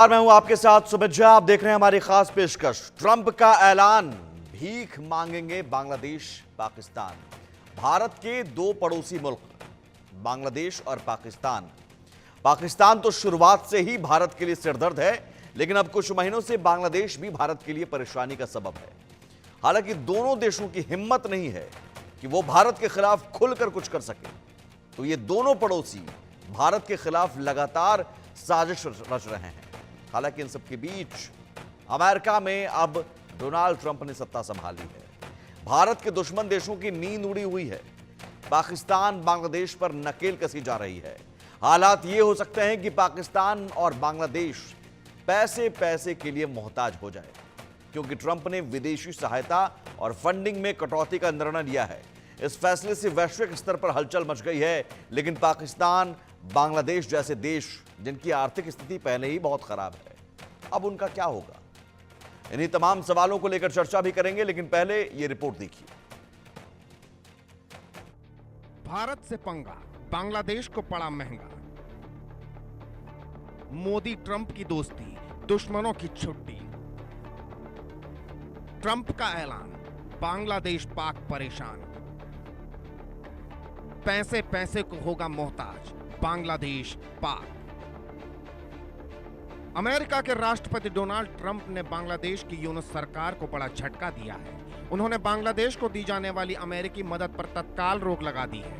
और मैं हूं आपके साथ सुमित। आप देख रहे हैं हमारी खास पेशकश। ट्रंप का ऐलान, भीख मांगेंगे बांग्लादेश पाकिस्तान। भारत के दो पड़ोसी मुल्क बांग्लादेश और पाकिस्तान। पाकिस्तान तो शुरुआत से ही भारत के लिए सिरदर्द है, लेकिन अब कुछ महीनों से बांग्लादेश भी भारत के लिए परेशानी का सबब है। हालांकि दोनों देशों की हिम्मत नहीं है कि वो भारत के खिलाफ खुलकर कुछ कर सके, तो ये दोनों पड़ोसी भारत के खिलाफ लगातार साजिश रच रहे हैं। हालांकि इन सबके बीच अमेरिका में अब डोनाल्ड ट्रंप ने सत्ता संभाली है। भारत के दुश्मन देशों की नींद उड़ी हुई है। पाकिस्तान बांग्लादेश पर नकेल कसी जा रही है। हालात ये हो सकते हैं कि पाकिस्तान और बांग्लादेश पैसे पैसे के लिए मोहताज हो जाए, क्योंकि ट्रंप ने विदेशी सहायता और फंडिंग में कटौती का निर्णय लिया है। इस फैसले से वैश्विक स्तर पर हलचल मच गई है, लेकिन पाकिस्तान, बांग्लादेश जैसे देश जिनकी आर्थिक स्थिति पहले ही बहुत खराब है, अब उनका क्या होगा? इन्हीं तमाम सवालों को लेकर चर्चा भी करेंगे, लेकिन पहले ये रिपोर्ट देखिए। भारत से पंगा, बांग्लादेश को पड़ा महंगा। मोदी ट्रंप की दोस्ती, दुश्मनों की छुट्टी। ट्रंप का ऐलान, बांग्लादेश पाक परेशान। पैसे पैसे को होगा मोहताज बांग्लादेश पाक। अमेरिका के राष्ट्रपति डोनाल्ड ट्रंप ने बांग्लादेश की यूनुस सरकार को बड़ा झटका दिया है। उन्होंने बांग्लादेश को दी जाने वाली अमेरिकी मदद पर तत्काल रोक लगा दी है।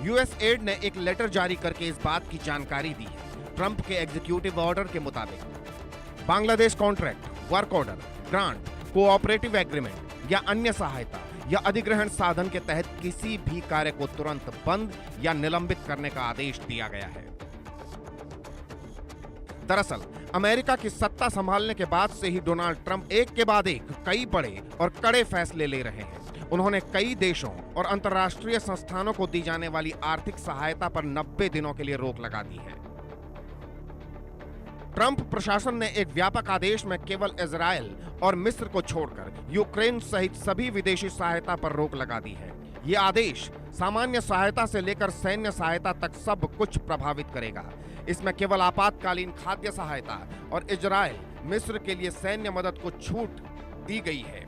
यूएसएड ने एक लेटर जारी करके इस बात की जानकारी दी है। ट्रंप के एग्जीक्यूटिव ऑर्डर के मुताबिक Bangladesh contract, work order, grant, cooperative agreement या अन्य सहायता या अधिग्रहण साधन के तहत किसी भी कार्य को तुरंत बंद या निलंबित करने का आदेश दिया गया है। दरअसल अमेरिका की सत्ता संभालने के बाद से ही डोनाल्ड ट्रंप एक के बाद एक कई बड़े और कड़े फैसले ले रहे हैं। उन्होंने कई देशों और अंतर्राष्ट्रीय संस्थानों को दी जाने वाली आर्थिक सहायता पर 90 दिनों के लिए रोक लगा दी है। ट्रंप प्रशासन ने एक व्यापक आदेश में केवल इजरायल और मिस्र को छोड़कर यूक्रेन सहित सभी विदेशी सहायता पर रोक लगा दी है। यह आदेश सामान्य सहायता से लेकर सैन्य सहायता तक सब कुछ प्रभावित करेगा। इसमें केवल आपातकालीन खाद्य सहायता और इजरायल, मिस्र के लिए सैन्य मदद को छूट दी गई है।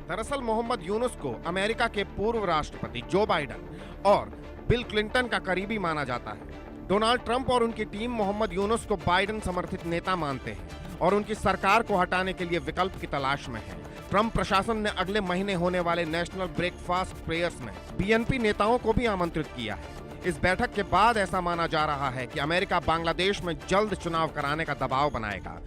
दरअसल मोहम्मद यूनुस को अमेरिका के पूर्व राष्ट्रपति जो बाइडेन और बिल क्लिंटन का करीबी माना जाता है। डोनाल्ड ट्रंप और उनकी टीम मोहम्मद यूनुस को बाइडेन समर्थित नेता मानते हैं और उनकी सरकार को हटाने के लिए विकल्प की तलाश में है। ट्रंप प्रशासन ने अगले महीने होने वाले नेशनल ब्रेकफास्ट प्रेयर्स में बीएनपी नेताओं को भी आमंत्रित किया है। इस बैठक के बाद ऐसा माना जा रहा है कि अमेरिका बांग्लादेश में जल्द चुनाव कराने का दबाव बनाएगा।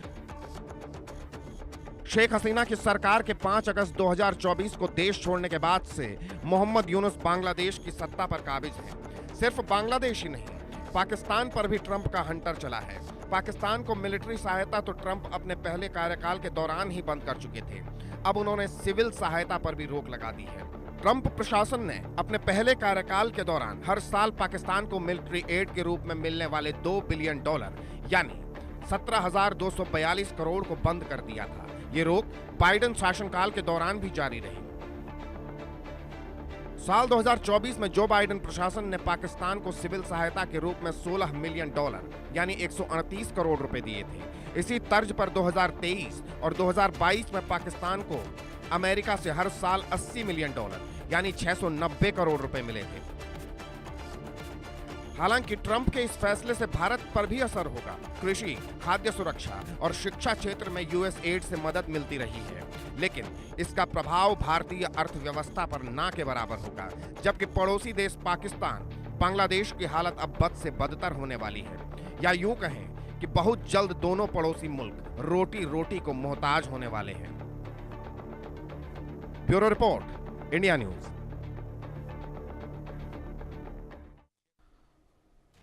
शेख हसीना की सरकार के 5 अगस्त 2024 को देश छोड़ने के बाद से मोहम्मद यूनुस बांग्लादेश की सत्ता पर काबिज है। सिर्फ बांग्लादेश ही नहीं, पाकिस्तान पर भी ट्रंप का हंटर चला है। पाकिस्तान को मिलिट्री सहायता तो ट्रंप अपने पहले कार्यकाल के दौरान ही बंद कर चुके थे। अब उन्होंने सिविल सहायता पर भी रोक लगा दी है। ट्रंप प्रशासन ने अपने पहले कार्यकाल के दौरान हर साल पाकिस्तान को मिलिट्री एड के रूप में मिलने वाले $2 बिलियन यानी 17,242 करोड़ को बंद कर दिया था। ये रोक बाइडेन शासनकाल के दौरान भी जारी रही। साल 2024 में जो बाइडेन प्रशासन ने पाकिस्तान को सिविल सहायता के रूप में $16 मिलियन यानी 138 करोड़ रुपए दिए थे। इसी तर्ज पर 2023 और 2022 में पाकिस्तान को अमेरिका से हर साल $80 मिलियन यानी 690 करोड़ रुपए मिले थे। हालांकि ट्रंप के इस फैसले से भारत पर भी असर होगा। कृषि, खाद्य सुरक्षा और शिक्षा क्षेत्र में यूएसएड से मदद मिलती रही है, लेकिन इसका प्रभाव भारतीय अर्थव्यवस्था पर ना के बराबर होगा। जबकि पड़ोसी देश पाकिस्तान, बांग्लादेश की हालत अब बद से बदतर होने वाली है, या यूं कहें कि बहुत जल्द दोनों पड़ोसी मुल्क रोटी रोटी को मोहताज होने वाले हैं। Bureau report, India news.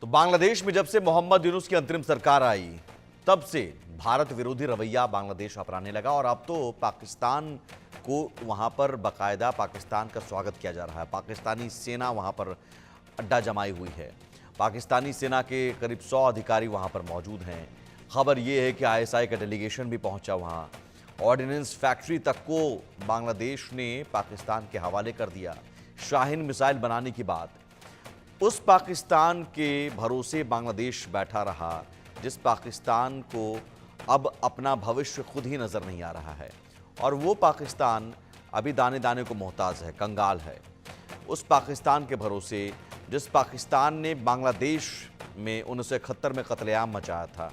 तो बांग्लादेश में जब से मोहम्मद यूनुस की अंतरिम सरकार आई, तब से भारत विरोधी रवैया बांग्लादेश अपनाने लगा और अब तो पाकिस्तान को वहां पर बाकायदा पाकिस्तान का स्वागत किया जा रहा है। पाकिस्तानी सेना वहां पर अड्डा जमाई हुई है। पाकिस्तानी सेना के करीब 100 अधिकारी वहां पर मौजूद हैं। खबर यह है कि आईएसआई का डेलीगेशन भी पहुंचा वहां। ऑर्डिनेंस फैक्ट्री तक को बांग्लादेश ने पाकिस्तान के हवाले कर दिया। शाहीन मिसाइल बनाने की बात, उस पाकिस्तान के भरोसे बांग्लादेश बैठा रहा जिस पाकिस्तान को अब अपना भविष्य खुद ही नजर नहीं आ रहा है, और वो पाकिस्तान अभी दाने दाने को मोहताज है, कंगाल है। उस पाकिस्तान के भरोसे जिस पाकिस्तान ने बांग्लादेश में 1971 में कत्लेआम मचाया था।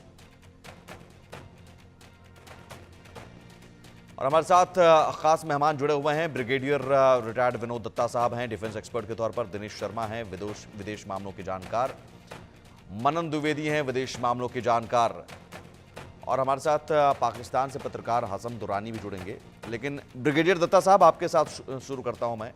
और हमारे साथ खास मेहमान जुड़े हुए हैं। ब्रिगेडियर रिटायर्ड विनोद दत्ता साहब हैं, डिफेंस एक्सपर्ट के तौर पर। दिनेश शर्मा हैं, विदेश मामलों के जानकार। मनन द्विवेदी हैं, विदेश मामलों के जानकार। और हमारे साथ पाकिस्तान से पत्रकार हसन दुरानी भी जुड़ेंगे। लेकिन ब्रिगेडियर दत्ता साहब, आपके साथ शुरू करता हूं मैं।